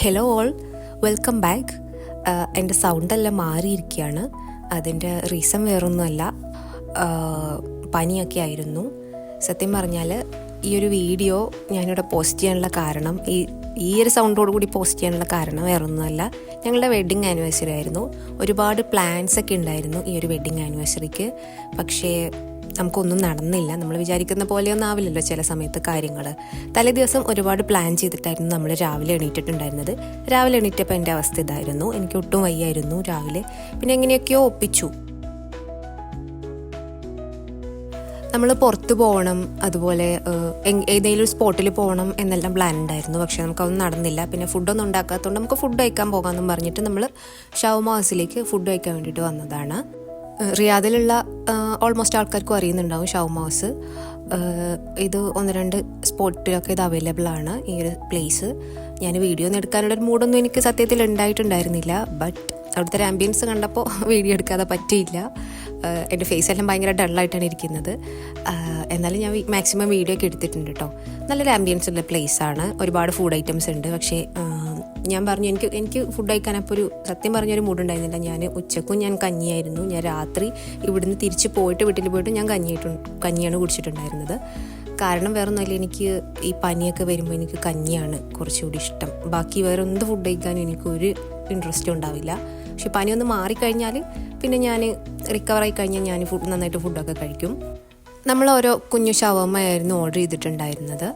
Hello all, welcome back. എൻ്റെ സൗണ്ടെല്ലാം മാറിയിരിക്കുകയാണ്. അതിൻ്റെ റീസൺ വേറൊന്നുമല്ല, പനിയൊക്കെ ആയിരുന്നു. സത്യം പറഞ്ഞാൽ ഈ ഒരു വീഡിയോ ഞാനിവിടെ പോസ്റ്റ് ചെയ്യാനുള്ള കാരണം, ഈ ഒരു സൗണ്ടോട് കൂടി പോസ്റ്റ് ചെയ്യാനുള്ള കാരണം വേറൊന്നുമല്ല, ഞങ്ങളുടെ വെഡ്ഡിങ് ആനിവേഴ്സറി ആയിരുന്നു. ഒരുപാട് പ്ലാൻസ് ഒക്കെ ഉണ്ടായിരുന്നു ഈ ഒരു വെഡ്ഡിങ് ആനിവേഴ്സറിക്ക്. പക്ഷേ നമുക്കൊന്നും നടന്നില്ല. നമ്മൾ വിചാരിക്കുന്ന പോലെയൊന്നും ആവില്ലല്ലോ ചില സമയത്ത് കാര്യങ്ങൾ. തലേ ദിവസം ഒരുപാട് പ്ലാൻ ചെയ്തിട്ടായിരുന്നു നമ്മൾ രാവിലെ എണീറ്റിട്ടുണ്ടായിരുന്നത്. രാവിലെ എണീറ്റപ്പോൾ എൻ്റെ അവസ്ഥ ഇതായിരുന്നു. എനിക്ക് ഒട്ടും വയ്യായിരുന്നു രാവിലെ. പിന്നെ എങ്ങനെയൊക്കെയോ ഒപ്പിച്ചു. നമ്മൾ പുറത്ത് പോകണം, അതുപോലെ ഏതെങ്കിലും ഒരു സ്പോട്ടിൽ പോകണം എന്നെല്ലാം പ്ലാൻ ഉണ്ടായിരുന്നു. പക്ഷേ നമുക്കതൊന്നും നടന്നില്ല. പിന്നെ ഫുഡൊന്നും ഉണ്ടാക്കാത്തതുകൊണ്ട് നമുക്ക് ഫുഡ് കഴിക്കാൻ പോകാമെന്നും പറഞ്ഞിട്ട് നമ്മൾ ഷവർമ ഹൗസിലേക്ക് ഫുഡ് കഴിക്കാൻ വേണ്ടിയിട്ട് വന്നതാണ്. റിയാദിലുള്ള ഓൾമോസ്റ്റ് ആൾക്കാർക്കും അറിയുന്നുണ്ടാവും ഷവർമ ഹൗസ്. ഇത് 1-2 സ്പോട്ടിലൊക്കെ ഇത് അവൈലബിൾ ആണ് ഈ ഒരു പ്ലേസ്. ഞാൻ വീഡിയോ ഒന്നും എടുക്കാനുള്ളൊരു മൂഡൊന്നും എനിക്ക് സത്യത്തിൽ ഉണ്ടായിട്ടുണ്ടായിരുന്നില്ല. ബട്ട് അവിടുത്തെ ഒരു ആംബിയൻസ് കണ്ടപ്പോൾ വീഡിയോ എടുക്കാതെ പറ്റിയില്ല. എൻ്റെ ഫേസ് എല്ലാം ഭയങ്കര ഡള്ളായിട്ടാണ് ഇരിക്കുന്നത്. എന്നാലും ഞാൻ മാക്സിമം വീഡിയോ ഒക്കെ എടുത്തിട്ടുണ്ട് കേട്ടോ. നല്ലൊരു ആംബിയൻസ് ഉള്ള പ്ലേസാണ്. ഒരുപാട് ഫുഡ് ഐറ്റംസ് ഉണ്ട്. പക്ഷേ ഞാൻ പറഞ്ഞു, എനിക്ക് ഫുഡ് കഴിക്കാനപ്പോൾ സത്യം പറഞ്ഞൊരു മൂഡുണ്ടായിരുന്നില്ല. ഞാൻ ഉച്ചക്കും ഞാൻ കഞ്ഞിയായിരുന്നു. ഞാൻ രാത്രി ഇവിടുന്ന് തിരിച്ച് വീട്ടിൽ പോയിട്ട് ഞാൻ കഞ്ഞിയാണ് കുടിച്ചിട്ടുണ്ടായിരുന്നത്. കാരണം വേറെ ഒന്നുമില്ല, എനിക്ക് ഈ പനിയൊക്കെ വരുമ്പോൾ എനിക്ക് കഞ്ഞിയാണ് കുറച്ചുകൂടി ഇഷ്ടം. ബാക്കി വേറെ എന്ത് ഫുഡ് കഴിക്കാനും എനിക്കൊരു ഇൻട്രസ്റ്റും ഉണ്ടാവില്ല. പക്ഷെ പനിയൊന്ന് മാറിക്കഴിഞ്ഞാൽ പിന്നെ ഞാൻ റിക്കവറായി കഴിഞ്ഞാൽ ഞാൻ നന്നായിട്ട് ഫുഡൊക്കെ കഴിക്കും. നമ്മൾ ഓരോ കുഞ്ഞു ഷവർമയായിരുന്നു ഓർഡർ ചെയ്തിട്ടുണ്ടായിരുന്നത്.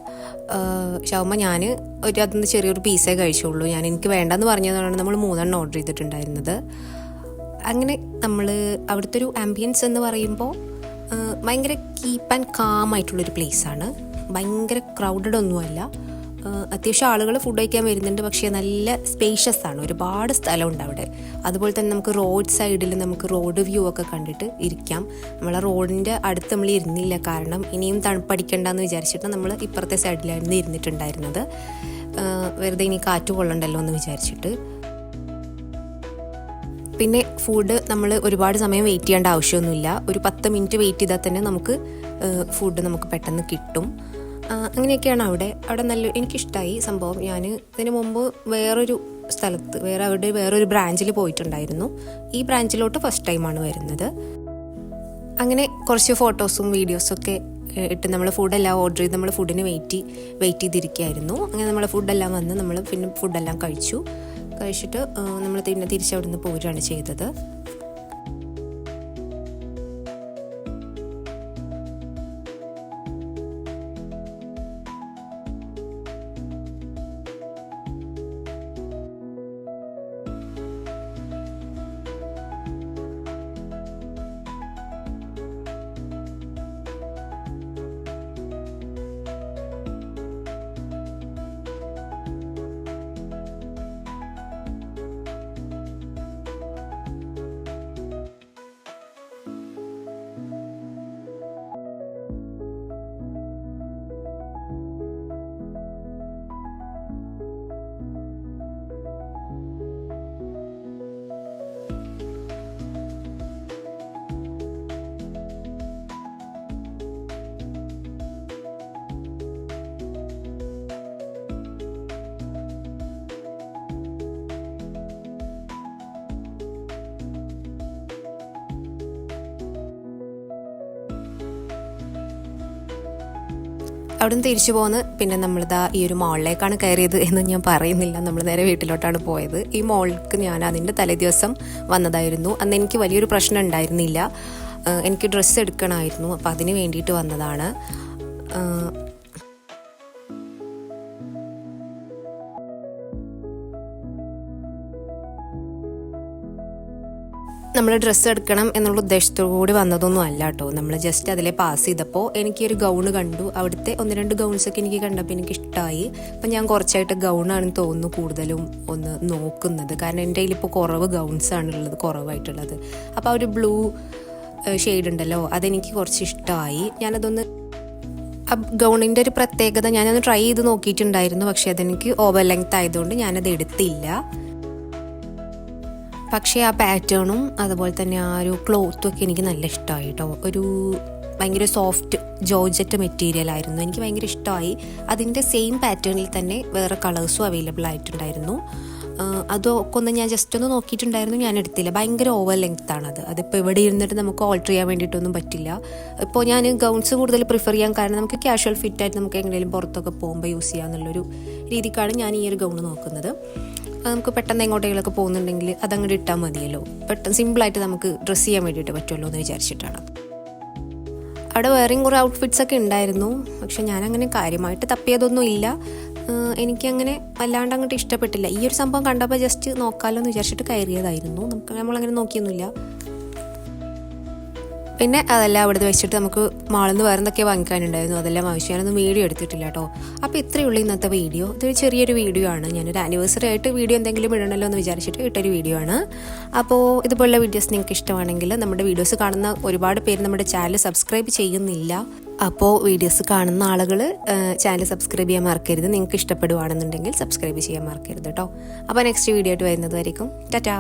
ഷവർമ ഞാൻ അതിന് ചെറിയൊരു പീസേ കഴിച്ചുള്ളൂ. എനിക്ക് വേണ്ടെന്ന് പറഞ്ഞതുകൊണ്ടാണ് നമ്മൾ 3 ഓർഡർ ചെയ്തിട്ടുണ്ടായിരുന്നത്. അങ്ങനെ നമ്മൾ അവിടുത്തെ ഒരു ആംബിയൻസ് എന്ന് പറയുമ്പോൾ ഭയങ്കര കീപ്പ് ആൻഡ് കാം ആയിട്ടുള്ളൊരു പ്ലേസാണ്. ഭയങ്കര ക്രൗഡഡ് ഒന്നുമല്ല. അത്യാവശ്യം ആളുകൾ ഫുഡ് കഴിക്കാൻ വരുന്നുണ്ട്. പക്ഷേ നല്ല സ്പേഷ്യസ് ആണ്. ഒരുപാട് സ്ഥലമുണ്ട് അവിടെ. അതുപോലെ തന്നെ നമുക്ക് റോഡ് സൈഡിൽ നമുക്ക് റോഡ് വ്യൂ ഒക്കെ കണ്ടിട്ട് ഇരിക്കാം. നമ്മളെ റോഡിൻ്റെ അടുത്ത് നമ്മൾ ഇരുന്നില്ല. കാരണം ഇനിയും തണുപ്പടിക്കണ്ടെന്ന് വിചാരിച്ചിട്ട് നമ്മൾ ഇപ്പുറത്തെ സൈഡിലായിരുന്നു ഇരുന്നിട്ടുണ്ടായിരുന്നത്. വെറുതെ ഇനി കാറ്റ് കൊള്ളണ്ടല്ലോ എന്ന് വിചാരിച്ചിട്ട്. പിന്നെ ഫുഡ് നമ്മൾ ഒരുപാട് സമയം വെയിറ്റ് ചെയ്യേണ്ട ആവശ്യമൊന്നുമില്ല. ഒരു 10 മിനിറ്റ് വെയിറ്റ് ചെയ്താൽ തന്നെ നമുക്ക് ഫുഡ് നമുക്ക് പെട്ടെന്ന് കിട്ടും. അങ്ങനെയൊക്കെയാണ് അവിടെ എനിക്കിഷ്ടമായി സംഭവം. ഞാൻ ഇതിന് മുമ്പ് വേറൊരു സ്ഥലത്ത് വേറൊരു ബ്രാഞ്ചിൽ പോയിട്ടുണ്ടായിരുന്നു. ഈ ബ്രാഞ്ചിലോട്ട് ഫസ്റ്റ് ടൈമാണ് വരുന്നത്. അങ്ങനെ കുറച്ച് ഫോട്ടോസും വീഡിയോസൊക്കെ ഇട്ട് നമ്മൾ ഫുഡെല്ലാം ഓർഡർ ചെയ്ത് നമ്മൾ ഫുഡിന് വെയിറ്റ് ചെയ്തിരിക്കുകയായിരുന്നു. അങ്ങനെ നമ്മൾ ഫുഡെല്ലാം വന്ന് നമ്മൾ പിന്നെ ഫുഡെല്ലാം കഴിച്ചിട്ട് നമ്മൾ തിരിച്ചവിടുന്ന് പോരുകയാണ് ചെയ്തത്. അവിടുന്ന് തിരിച്ചു പോന്ന് പിന്നെ നമ്മളിതാ ഈ ഒരു മോളിലേക്കാണ് കയറിയത് എന്ന് ഞാൻ പറയുന്നില്ല. നമ്മൾ നേരെ വീട്ടിലോട്ടാണ് പോയത്. ഈ മോൾക്ക് ഞാൻ അതിൻ്റെ തലേദിവസം വന്നതായിരുന്നു. അന്ന് എനിക്ക് വലിയൊരു പ്രശ്നം ഉണ്ടായിരുന്നില്ല. എനിക്ക് ഡ്രസ്സ് എടുക്കണമായിരുന്നു. അപ്പോൾ അതിന് വേണ്ടിയിട്ട് വന്നതാണ്. നമ്മൾ ഡ്രസ്സ് എടുക്കണം എന്നുള്ള ഉദ്ദേശത്തോടു കൂടി വന്നതൊന്നും അല്ല കേട്ടോ. നമ്മൾ ജസ്റ്റ് അതിലെ പാസ് ചെയ്തപ്പോൾ എനിക്കൊരു ഗൗണ് കണ്ടു. അവിടുത്തെ 1-2 ഗൗൺസൊക്കെ എനിക്ക് കണ്ടപ്പോൾ എനിക്ക് ഇഷ്ടമായി. അപ്പം ഞാൻ കുറച്ചായിട്ട് ഗൗണാണെന്ന് തോന്നുന്നു കൂടുതലും ഒന്ന് നോക്കുന്നത്. കാരണം എൻ്റെ കയ്യിലിപ്പോൾ കുറവായിട്ടുള്ളത്. അപ്പോൾ ആ ഒരു ബ്ലൂ ഷെയ്ഡ് ഉണ്ടല്ലോ, അതെനിക്ക് കുറച്ച് ഇഷ്ടമായി. ഞാനതൊന്ന് ഗൗണിൻ്റെ ഒരു പ്രത്യേകത ഞാനൊന്ന് ട്രൈ ചെയ്ത് നോക്കിയിട്ടുണ്ടായിരുന്നു. പക്ഷേ അതെനിക്ക് ഓവർ ലെങ്ത് ആയതുകൊണ്ട് ഞാനത് എടുത്തില്ല. പക്ഷേ ആ പാറ്റേണും അതുപോലെ തന്നെ ആ ഒരു ക്ലോത്തും ഒക്കെ എനിക്ക് നല്ല ഇഷ്ടമായി കേട്ടോ. ഒരു ഭയങ്കര സോഫ്റ്റ് ജോർജറ്റ് മെറ്റീരിയൽ ആയിരുന്നു. എനിക്ക് ഭയങ്കര ഇഷ്ടമായി. അതിൻ്റെ സെയിം പാറ്റേണിൽ തന്നെ വേറെ കളേഴ്സും അവൈലബിൾ ആയിട്ടുണ്ടായിരുന്നു. അതൊക്കെ ഒന്ന് ഞാൻ ജസ്റ്റ് ഒന്ന് നോക്കിയിട്ടുണ്ടായിരുന്നു, ഞാൻ എടുത്തില്ല. ഭയങ്കര ഓവർ ലെങ്ത് ആണത്. അതിപ്പോൾ ഇവിടെ ഇരുന്നിട്ട് നമുക്ക് ഓൾട്ടർ ചെയ്യാൻ വേണ്ടിയിട്ടൊന്നും പറ്റില്ല. ഇപ്പോൾ ഞാൻ ഗൗൺസ് കൂടുതൽ പ്രിഫർ ചെയ്യാൻ കാരണം നമുക്ക് ക്യാഷ്വൽ ഫിറ്റായിട്ട് നമുക്ക് എങ്ങനെയും പുറത്തൊക്കെ പോകുമ്പോൾ യൂസ് ചെയ്യാമെന്നുള്ളൊരു രീതിക്കാണ് ഞാൻ ഈ ഒരു ഗൗൺ നോക്കുന്നത്. നമുക്ക് പെട്ടെന്ന് എങ്ങോട്ടെങ്കിലൊക്കെ പോകുന്നുണ്ടെങ്കിൽ അതങ്ങോട്ട് ഇട്ടാൽ മതിയല്ലോ, പെട്ടെന്ന് സിമ്പിളായിട്ട് നമുക്ക് ഡ്രസ്സ് ചെയ്യാൻ വേണ്ടിയിട്ട് പറ്റുമല്ലോ എന്ന് വിചാരിച്ചിട്ടാണ്. അവിടെ വേറെയും കുറേ ഔട്ട്ഫിറ്റ്സ് ഒക്കെ ഉണ്ടായിരുന്നു, പക്ഷെ ഞാനങ്ങനെ കാര്യമായിട്ട് തപ്പിയതൊന്നും ഇല്ല. എനിക്കങ്ങനെ വല്ലാണ്ട് അങ്ങോട്ട് ഇഷ്ടപ്പെട്ടില്ല. ഈ ഒരു സംഭവം കണ്ടപ്പോൾ ജസ്റ്റ് നോക്കാമല്ലോ എന്ന് വിചാരിച്ചിട്ട് കയറിയതായിരുന്നു. നമ്മളങ്ങനെ നോക്കിയൊന്നുമില്ല. പിന്നെ അതെല്ലാം അവിടുത്തെ വെച്ചിട്ട് നമുക്ക് മാളിൽ നിന്ന് വേറെ എന്തൊക്കെ വാങ്ങിക്കാനുണ്ടായിരുന്നു, അതെല്ലാം ആവശ്യം. ഞാനൊന്നും വീഡിയോ എടുത്തിട്ടില്ല കേട്ടോ. അപ്പോൾ ഇത്രയേ ഉള്ളൂ ഇന്നത്തെ വീഡിയോ. ഇതൊരു ചെറിയൊരു വീഡിയോ ആണ്. ഞാനൊരു ആനിവേഴ്സറി ആയിട്ട് വീഡിയോ എന്തെങ്കിലും ഇടണമല്ലോ എന്ന് വിചാരിച്ചിട്ട് ഇട്ടൊരു വീഡിയോ ആണ്. അപ്പോൾ ഇതുപോലുള്ള വീഡിയോസ് നിങ്ങൾക്ക് ഇഷ്ടമാണെങ്കിൽ നമ്മുടെ വീഡിയോസ് കാണുന്ന ഒരുപാട് പേര് നമ്മുടെ ചാനൽ സബ്സ്ക്രൈബ് ചെയ്യുന്നില്ല. അപ്പോൾ വീഡിയോസ് കാണുന്ന ആളുകൾ ചാനൽ സബ്സ്ക്രൈബ് ചെയ്യാൻ മറക്കരുത്. നിങ്ങൾക്ക് ഇഷ്ടപ്പെടുവാണെന്നുണ്ടെങ്കിൽ സബ്സ്ക്രൈബ് ചെയ്യാൻ മറക്കരുത് കേട്ടോ. അപ്പോൾ നെക്സ്റ്റ് വീഡിയോ ആയിട്ട് വരുന്നത് വരയ്ക്കും ടാറ്റാ.